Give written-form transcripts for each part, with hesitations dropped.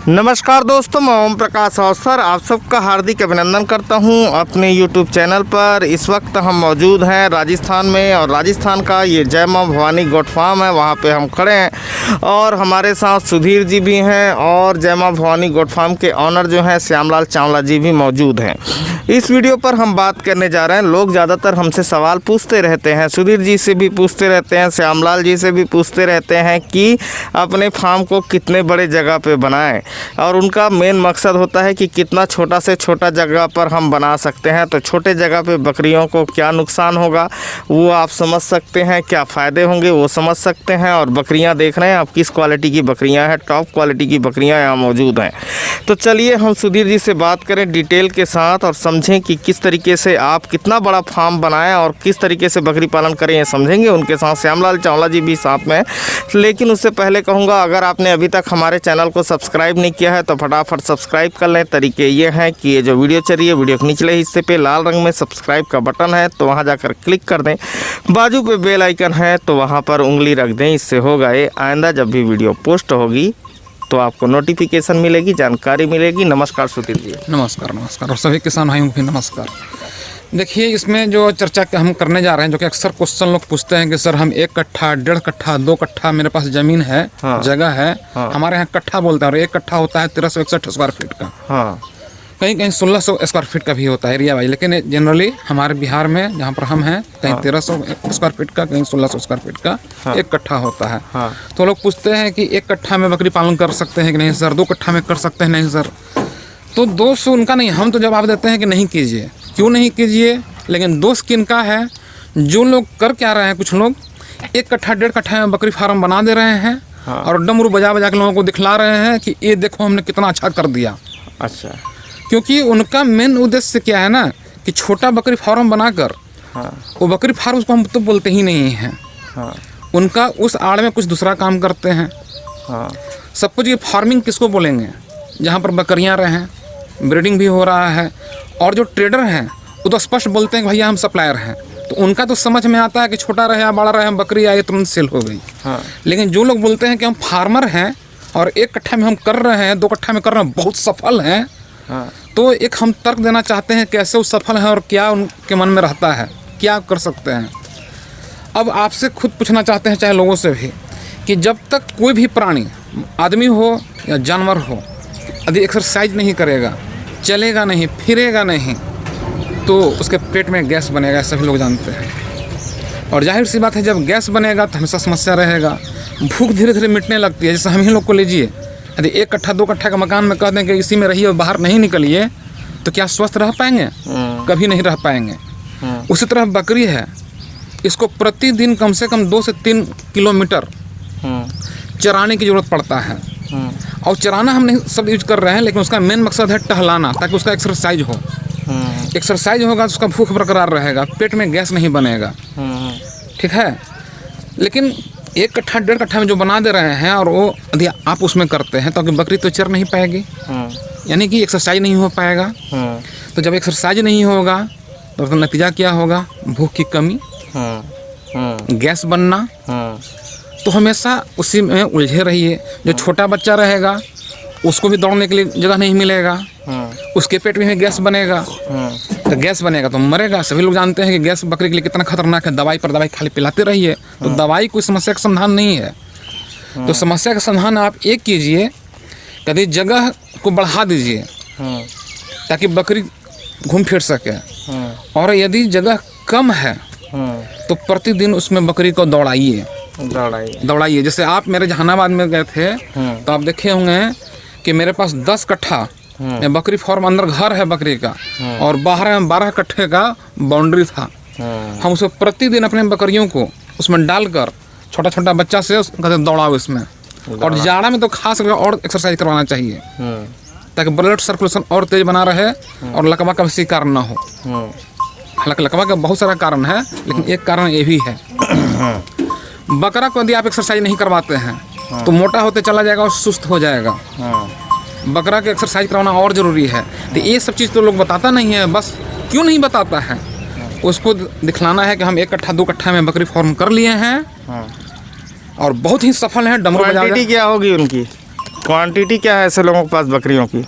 नमस्कार दोस्तों, मैं ओम प्रकाश अवसर आप सबका हार्दिक अभिनंदन करता हूं अपने YouTube चैनल पर। इस वक्त हम मौजूद हैं राजस्थान में और राजस्थान का ये जय मां भवानी गोट फार्म है, वहां पे हम खड़े हैं और हमारे साथ सुधीर जी भी हैं और जय मां भवानी गोट फार्म के ऑनर जो हैं श्यामलाल चावला जी भी मौजूद हैं। इस वीडियो पर हम बात करने जा रहे हैं। लोग ज़्यादातर हमसे सवाल पूछते रहते हैं, सुधीर जी से भी पूछते रहते हैं, श्यामलाल जी से भी पूछते रहते हैं कि अपने फार्म को कितने बड़े जगह पे बनाएं, और उनका मेन मकसद होता है कि कितना छोटा से छोटा जगह पर हम बना सकते हैं। तो छोटे जगह पे बकरियों को क्या नुकसान होगा वो आप समझ सकते हैं, क्या फ़ायदे होंगे वो समझ सकते हैं। और बकरियां देख रहे हैं आप किस क्वालिटी की बकरियां हैं, टॉप क्वालिटी की बकरियां यहाँ मौजूद हैं। तो चलिए हम सुधीर जी से बात करें डिटेल के साथ और समझें कि किस तरीके से आप कितना बड़ा फार्म बनाएं और किस तरीके से बकरी पालन करें, ये समझेंगे। उनके साथ श्यामलाल चावला जी भी साथ में हैं। लेकिन उससे पहले कहूँगा, अगर आपने अभी तक हमारे चैनल को सब्सक्राइब नहीं किया है तो फटाफट सब्सक्राइब कर लें। तरीके ये हैं कि ये जो वीडियो चल रही है, वीडियो के निचले हिस्से पे लाल रंग में सब्सक्राइब का बटन है तो वहाँ जाकर क्लिक कर दें। बाजू पे बेल आइकन है तो वहाँ पर उंगली रख दें। इससे होगा ये आइंदा जब भी वीडियो पोस्ट होगी तो आपको नोटिफिकेशन मिलेगी, जानकारी मिलेगी। नमस्कार सुधीर जी। नमस्कार। नमस्कार और सभी किसान भाइयों को भी नमस्कार। देखिए, इसमें जो चर्चा हम करने जा रहे हैं, जो कि अक्सर क्वेश्चन लोग पूछते हैं कि सर हम 1 कट्ठा, 1.5 कट्ठा, 2 कट्ठा मेरे पास ज़मीन है, जगह है। हमारे यहाँ कट्ठा बोलते हैं और 1 कट्ठा होता है 1361 स्क्वायर फीट का। कहीं कहीं 1600 स्क्वायर फीट का भी होता है एरिया वाइज, लेकिन जनरली हमारे बिहार में जहाँ पर हम हैं कहीं 1300 स्क्वायर फीट का, कहीं 1600 स्क्वायर फीट का 1 कट्ठा होता है। तो लोग पूछते हैं कि 1 कट्ठा में बकरी पालन कर सकते हैं कि नहीं सर, 2 कट्ठा में कर सकते हैं नहीं सर। तो दोष उनका नहीं, हम तो जवाब देते हैं कि नहीं कीजिए। क्यों नहीं कीजिए? लेकिन दोष किनका है? जो लोग कर क्या रहे हैं, कुछ लोग 1 कट्ठा 1.5 कट्ठा में बकरी फार्म बना दे रहे हैं और डमरू बजा बजा के लोगों को दिखला रहे हैं कि ये देखो हमने कितना अच्छा कर दिया। अच्छा, क्योंकि उनका मेन उद्देश्य क्या है ना कि छोटा बकरी फार्म बनाकर वो बकरी फार्म उसको हम तो बोलते ही नहीं हैं। उनका उस आड़ में कुछ दूसरा काम करते हैं। सब कुछ ये फार्मिंग किसको बोलेंगे? जहाँ पर बकरियाँ रहें, ब्रीडिंग भी हो रहा है। और जो ट्रेडर हैं वो तो स्पष्ट बोलते हैं कि भैया हम सप्लायर हैं। तो उनका तो समझ में आता है कि छोटा रहे या बड़ा रहे, बकरी आई तुरंत सेल हो गई। लेकिन जो लोग बोलते हैं कि हम फार्मर हैं और 1 कट्ठा में हम कर रहे हैं, 2 कट्ठा में कर रहे हैं, बहुत सफल हैं, तो एक हम तर्क देना चाहते हैं कैसे वो सफल हैं और क्या उनके मन में रहता है, क्या कर सकते हैं। अब आपसे खुद पूछना चाहते हैं, चाहे लोगों से भी, कि जब तक कोई भी प्राणी, आदमी हो या जानवर हो, यदि एक्सरसाइज नहीं करेगा, चलेगा नहीं, फिरेगा नहीं, तो उसके पेट में गैस बनेगा, सभी लोग जानते हैं। और जाहिर सी बात है, जब गैस बनेगा तो हमेशा समस्या रहेगा। भूख धीरे धीरे मिटने लगती है। जैसे हम ही लोग को लीजिए, यदि 1 कट्ठा 2 कट्ठा का मकान में कह दें कि इसी में रहिए और बाहर नहीं निकलिए, तो क्या स्वस्थ रह पाएंगे? कभी नहीं रह पाएंगे। उसी तरह बकरी है, इसको प्रतिदिन कम से कम 2 से 3 किलोमीटर चराने की ज़रूरत पड़ता है। और चराना हम नहीं सब यूज कर रहे हैं, लेकिन उसका मेन मकसद है टहलाना, ताकि उसका एक्सरसाइज हो। एक्सरसाइज होगा तो उसका भूख बरकरार रहेगा, पेट में गैस नहीं बनेगा। ठीक है। लेकिन 1 कट्ठा 1.5 कट्ठा में जो बना दे रहे हैं और वो यदि आप उसमें करते हैं तो बकरी तो चर नहीं पाएगी, यानी कि एक्सरसाइज नहीं हो पाएगा। तो जब एक्सरसाइज नहीं होगा तो नतीजा क्या होगा? भूख की कमी, गैस बनना। तो हमेशा उसी में उलझे रहिए। जो छोटा बच्चा रहेगा उसको भी दौड़ने के लिए जगह नहीं मिलेगा, उसके पेट में गैस बनेगा, तो गैस बनेगा तो मरेगा। सभी लोग जानते हैं कि गैस बकरी के लिए कितना खतरनाक है। दवाई पर दवाई खाली पिलाते रहिए तो दवाई कोई समस्या का समाधान नहीं है। तो समस्या का समाधान आप एक कीजिए, कभी जगह को बढ़ा दीजिए ताकि बकरी घूम फिर सके। और यदि जगह कम है तो प्रतिदिन उसमें बकरी को दौड़ाइए। जैसे आप मेरे जहानाबाद में गए थे तो आप देखे होंगे कि मेरे पास 10 कट्ठा बकरी फार्म, अंदर घर है बकरी का और बाहर में 12 कट्ठे का बाउंड्री था। हम उसे प्रतिदिन अपने बकरियों को उसमें डालकर छोटा छोटा बच्चा से दौड़ाओ इसमें। और जाड़ा में तो खास करके और एक्सरसाइज करवाना चाहिए ताकि ब्लड सर्कुलेशन और तेज बना रहे और लकवा का शिकार ना हो। हालांकि लकवा का बहुत सारा कारण है, लेकिन एक कारण ये भी है। बकरा को यदि आप एक्सरसाइज नहीं करवाते हैं तो मोटा होते चला जाएगा और सुस्त हो जाएगा। बकरा के एक्सरसाइज करवाना और ज़रूरी है। तो ये सब चीज़ तो लोग बताता नहीं है। बस क्यों नहीं बताता है? उसको दिखलाना है कि हम 1 कट्ठा 2 कट्ठा में बकरी फार्म कर लिए हैं और बहुत ही सफल हैं। डमरू बजा क्या होगी उनकी? क्वांटिटी क्या है ऐसे लोगों के पास बकरियों की?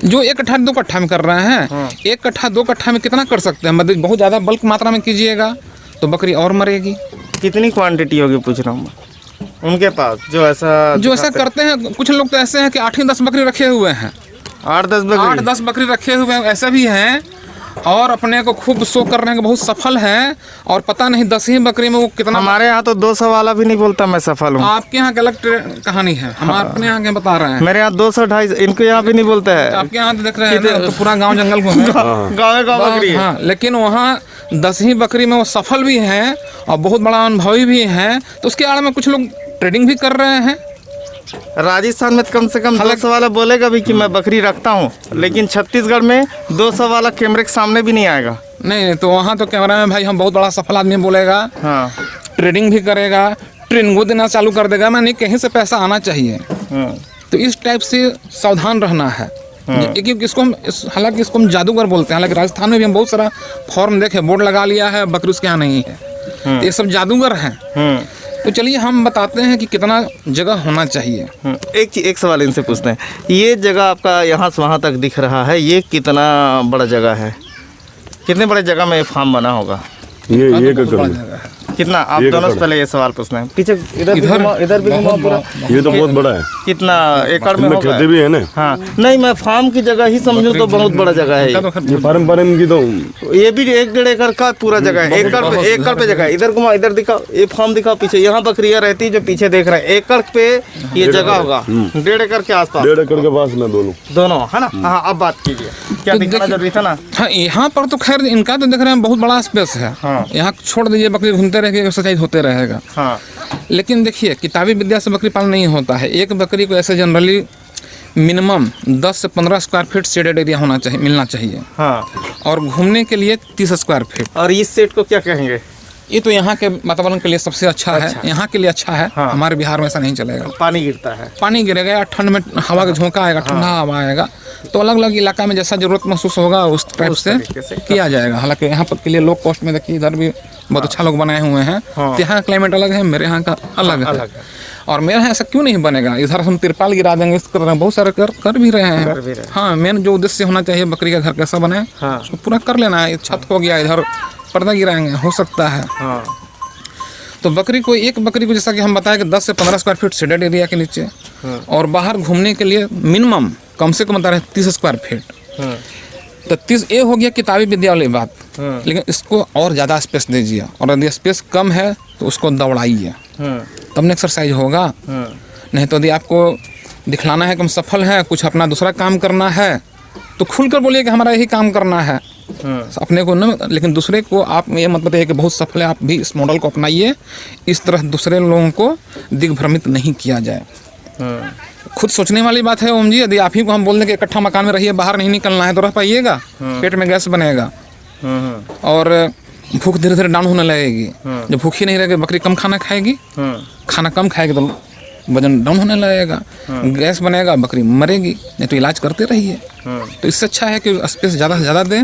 जो 1 कट्ठा 2 कट्ठा में कर रहे हैं, 1 कट्ठा 2 कट्ठा में कितना कर सकते हैं? मतलब बहुत ज़्यादा बल्क मात्रा में कीजिएगा तो बकरी और मरेगी। कितनी क्वांटिटी होगी पूछ रहा हूँ मैं उनके पास जो ऐसा करते हैं। कुछ लोग तो ऐसे हैं कि 8-10 बकरी रखे हुए हैं, 8-10 बकरी रखे हुए हैं, ऐसे भी हैं। और अपने को खूब शो कर रहे हैं कि बहुत सफल हैं, और पता नहीं 10 ही बकरी में वो कितना। हमारे यहाँ तो 200 वाला भी नहीं बोलता मैं सफल हूँ। आपके यहाँ की अलग कहानी है, हम अपने यहाँ के बता रहे हैं। मेरे यहाँ 200-250, इनके यहाँ भी नहीं बोलता है। आपके यहाँ तो देख रहे हैं ना, तो पूरा गांव जंगल घूमे, गाँव बकरी है। हाँ, लेकिन वहाँ 10 ही बकरी में वो सफल भी हैं और बहुत बड़ा अनुभवी भी हैं। तो उसके आड़ में कुछ लोग ट्रेडिंग भी कर रहे हैं। राजस्थान में कम से कम 200 वाला बोलेगा भी कि मैं बकरी रखता हूँ, लेकिन छत्तीसगढ़ में 200 वाला कैमरे के सामने भी नहीं आएगा। नहीं, तो वहाँ तो कैमरा में भाई हम बहुत बड़ा सफल आदमी बोलेगा। हाँ, ट्रेडिंग भी करेगा, ट्रेनिंग देना चालू कर देगा, मैं नहीं कहीं से पैसा आना चाहिए। तो इस टाइप से सावधान रहना है। क्योंकि इसको हम हालांकि इसको हम जादूगर बोलते हैं। हालांकि राजस्थान में भी हम बहुत सारा फॉर्म देखे, बोर्ड लगा लिया है, बकरी उसके यहाँ नहीं है, तो ये सब जादूगर हैं। तो चलिए हम बताते हैं कि कितना जगह होना चाहिए। एक सवाल इनसे पूछते हैं, ये जगह आपका यहाँ से वहाँ तक दिख रहा है, ये कितना बड़ा जगह है? कितने बड़े जगह में ये फार्म बना होगा? ये जगह है। कितना? आप दोनों से पहले ये सवाल पूछना है। पीछे इधर भी घुमाओ पूरा। ये तो बहुत बड़ा है। कितना एकड़ में होगा? खेती भी है ना। हाँ, नहीं मैं फार्म की जगह ही समझूं तो बहुत बड़ा जगह है ये फार्म की तो ये भी 1-1.5 एकड़ का पूरा जगह है। एकड़ पे जगह है। इधर घुमाओ, इधर दिखाओ, ये फार्म दिखाओ पीछे। यहाँ बकरियां रहती जो पीछे देख रहे हैं। एकड़ पे ये जगह होगा, 1.5 एकड़ के आसपास। 1.5 एकड़ के पास में दोनों है ना। हाँ, अब बात कीजिए, क्या दिखाना जरूरी था ना? हाँ, यहाँ पर तो खैर इनका तो देख रहे हैं बहुत बड़ा स्पेस है। यहाँ छोड़ दीजिए, बकरी घूमते रहेगी, एक्सरसाइज होते रहेगा। हाँ, लेकिन देखिए, किताबी विद्या से बकरी पालन नहीं होता है। एक बकरी को ऐसे जनरली मिनिमम 10 से 15 स्क्वायर फीट शेडेड एरिया होना चाहिए, मिलना चाहिए। हाँ, और घूमने के लिए 30 स्क्वायर फीट। और इस सेट को क्या कहेंगे? ये तो यहाँ के वातावरण के लिए सबसे अच्छा है। यहाँ के लिए अच्छा है। हाँ। हमारे बिहार में ऐसा नहीं चलेगा। पानी गिरता है, पानी गिरेगा या ठंड में हवा का झोंका आएगा, ठंडा हवा आएगा, तो अलग अलग इलाका में जैसा जरूरत महसूस होगा उस टाइप से किया जाएगा। हालांकि यहाँ पर के लिए लो कॉस्ट में देखिए, इधर भी बहुत अच्छा लोग बनाए हुए हैं। तो यहाँ क्लाइमेट अलग है, मेरे यहाँ का अलग है। और मेरे यहाँ ऐसा क्यों नहीं बनेगा? इधर हम तिरपाल गिरा देंगे, इस तरह बहुत सारे कर भी रहे हैं। हाँ, मेन जो उद्देश्य होना चाहिए बकरी का घर कैसा बने, उसको पूरा कर लेना है। छत हो गया, इधर पर्दा गिराएंगे, हो सकता है। तो बकरी को, एक बकरी को जैसा कि हम बताएं कि 10 से 15 स्क्वायर फीट शेडेड एरिया के नीचे, और बाहर घूमने के लिए मिनिमम कम से कम बता रहे 30 स्क्वायर फीट। तो 30 ये हो गया किताबी विद्या वाली बात। लेकिन इसको और ज़्यादा स्पेस दीजिए, और यदि स्पेस कम है तो उसको दौड़ाइए, तब न एक्सरसाइज होगा। नहीं तो यदि आपको दिखलाना है कि हम सफल हैं, कुछ अपना दूसरा काम करना है, तो खुलकर बोलिए कि हमारा यही काम करना है अपने को न। लेकिन दूसरे को आप ये मत बताइए कि बहुत सफल है, आप भी इस मॉडल को अपनाइए। इस तरह दूसरे लोगों को दिग्भ्रमित नहीं किया जाए। खुद सोचने वाली बात है ओम जी। यदि आप ही को हम बोल दें कि इकट्ठा मकान में रहिए, बाहर नहीं निकलना है, तो रह पाइएगा? पेट में गैस बनेगा और भूख धीरे धीरे डाउन होने लगेगी। जब भूखी नहीं रहेगी, बकरी कम खाना खाएगी, खाना कम खाएगी तो वजन डाउन होने लगेगा, गैस बनेगा, बकरी मरेगी। नहीं तो इलाज करते रहिए। तो इससे अच्छा है कि स्पेस ज़्यादा से ज़्यादा दें।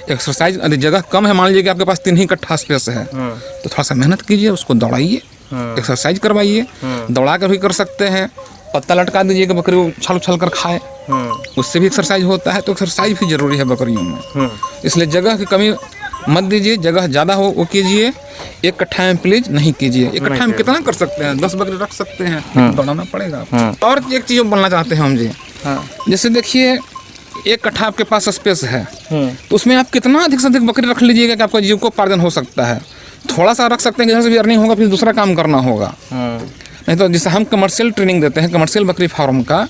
एक्सरसाइज, यदि जगह कम है, मान लीजिए कि आपके पास 3 ही कट्ठा स्पेस है, तो थोड़ा सा मेहनत कीजिए, उसको दौड़ाइए, एक्सरसाइज करवाइए। दौड़ा कर भी कर सकते हैं, पत्ता लटका दीजिए कि बकरी उछल उछल कर खाए, उससे भी एक्सरसाइज होता है। तो एक्सरसाइज भी जरूरी है बकरियों में। इसलिए जगह की कमी मत दीजिए, जगह ज़्यादा हो वो कीजिए। 1 कट्ठा में प्लीज नहीं कीजिए। 1 कट्ठा में कितना कर सकते हैं? 10 बकरी रख सकते हैं, दौड़ाना पड़ेगा। और एक चीज़ बोलना चाहते हैं हम जी, जैसे देखिए 1 कट्ठा आपके पास स्पेस है, तो उसमें आप कितना अधिक से अधिक बकरी रख लीजिएगा कि आपका जीविकोपार्जन हो सकता है। थोड़ा सा रख सकते हैं, जैसे भी अर्निंग होगा, फिर दूसरा काम करना होगा। नहीं तो जैसे हम कमर्शियल ट्रेनिंग देते हैं कमर्शियल बकरी फार्म का,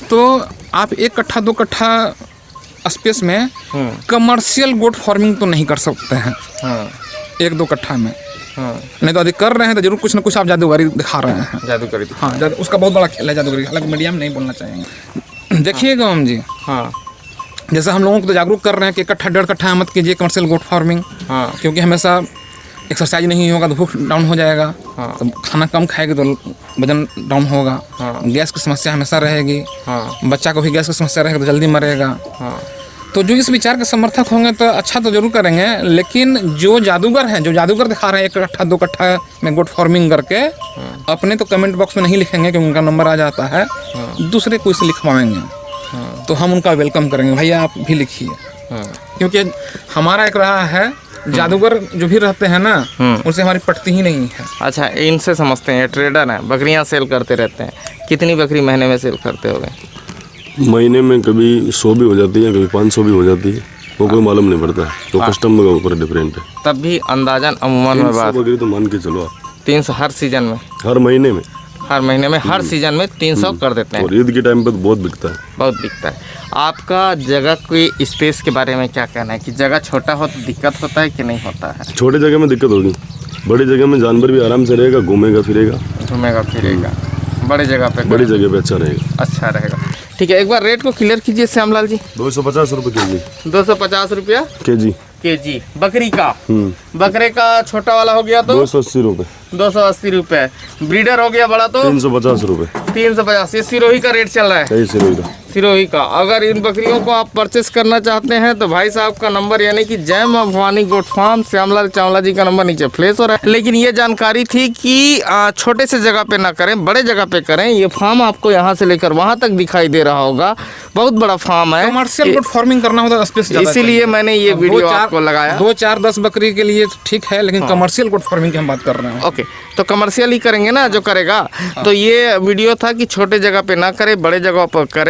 तो आप 1 कट्ठा 2 कट्ठा स्पेस में कमर्शियल गोट फार्मिंग तो नहीं कर सकते हैं 1-2 कट्ठा में। नहीं तो यदि कर रहे हैं तो जरूर कुछ ना कुछ आप जादूगरी दिखा रहे हैं। जादूगरी, हाँ, उसका बहुत बड़ा खेल है जादूगरी। हालांकि मीडिया में नहीं बोलना चाहेंगे। देखिएगा हम जी, जैसे हम लोगों को तो जागरूक कर रहे हैं कि 1 कट्ठा 1.5 कट्ठा मत कीजिए कमर्शियल गोट फार्मिंग, क्योंकि हमेशा एक्सरसाइज नहीं होगा तो भूख डाउन हो जाएगा। तो खाना कम खाएगी तो वजन डाउन होगा। गैस की समस्या हमेशा रहेगी। बच्चा को भी गैस की समस्या रहेगी तो जल्दी मरेगा। तो जो इस विचार के समर्थक होंगे तो अच्छा तो जरूर करेंगे, लेकिन जो जादूगर हैं, जो जादूगर दिखा रहे हैं 1 कट्ठा 2 कट्ठा में गोट फार्मिंग करके, अपने तो कमेंट बॉक्स में नहीं लिखेंगे क्योंकि उनका नंबर आ जाता है। दूसरे कोई से लिखवाएंगे तो हम उनका वेलकम करेंगे, भैया आप भी लिखिए। क्योंकि हमारा एक रहा है, जादूगर जो भी रहते हैं ना उनसे हमारी पटती ही नहीं है। अच्छा, इनसे समझते हैं, ये ट्रेडर हैं, बकरियां सेल करते रहते हैं। कितनी बकरी महीने में सेल करते होंगे? महीने में कभी 100 भी हो जाती है, कभी 500 भी हो जाती है, वो कोई मालूम नहीं पड़ता है, तो कस्टमर के ऊपर डिफरेंट है। तब भी अंदाजन अमूमन में 300 बात बकरी तो मान के चलो आप, 300 हर सीजन में, हर महीने में, हर महीने में, हर सीजन में 300 कर देते हैं। और ईद के टाइम पे तो बहुत बिकता है। बहुत बिकता है। आपका जगह की स्पेस के बारे में क्या कहना है कि जगह छोटा हो तो दिक्कत होता है कि नहीं होता है? छोटे जगह में दिक्कत होगी, बड़ी जगह में जानवर भी आराम से रहेगा, घूमेगा फिरेगा, घूमेगा फिरेगा। बड़ी जगह पे बड़ी जगह पे अच्छा रहेगा। अच्छा रहेगा। ठीक है, एक बार रेट को क्लियर कीजिए श्यामलाल जी। 250 रुपये के 250 रुपया जी केजी बकरी का। बकरे का छोटा वाला हो गया तो 280 रुपये, 280 रुपए। ब्रीडर हो गया बड़ा तो 350 रुपये, 350। ये सिरोही का रेट चल रहा है, सही सिरोही का। सिरोही का। अगर इन बकरियों को आप परचेस करना चाहते हैं तो भाई साहब का नंबर यानी कि जय मां भवानी गोट फार्म श्यामलाल चावला जी का नंबर नीचे फ्लैश हो रहा है। लेकिन ये जानकारी थी कि छोटे से जगह पे ना करें, बड़े जगह पे करें। ये फार्म आपको यहाँ से लेकर वहाँ तक दिखाई दे रहा होगा, बहुत बड़ा फार्म है। कमर्शियल गोट फार्मिंग करना होता है स्पेस, इसीलिए मैंने ये वीडियो आपको लगाया। 2, 4, 10 बकरी के लिए ठीक है, लेकिन कमर्शियल गोट फार्मिंग की हम बात कर रहे हैं। ओके, तो कमर्शियल ही करेंगे ना जो करेगा। तो ये वीडियो था कि छोटे जगह पे ना करें, बड़े जगह पर करें।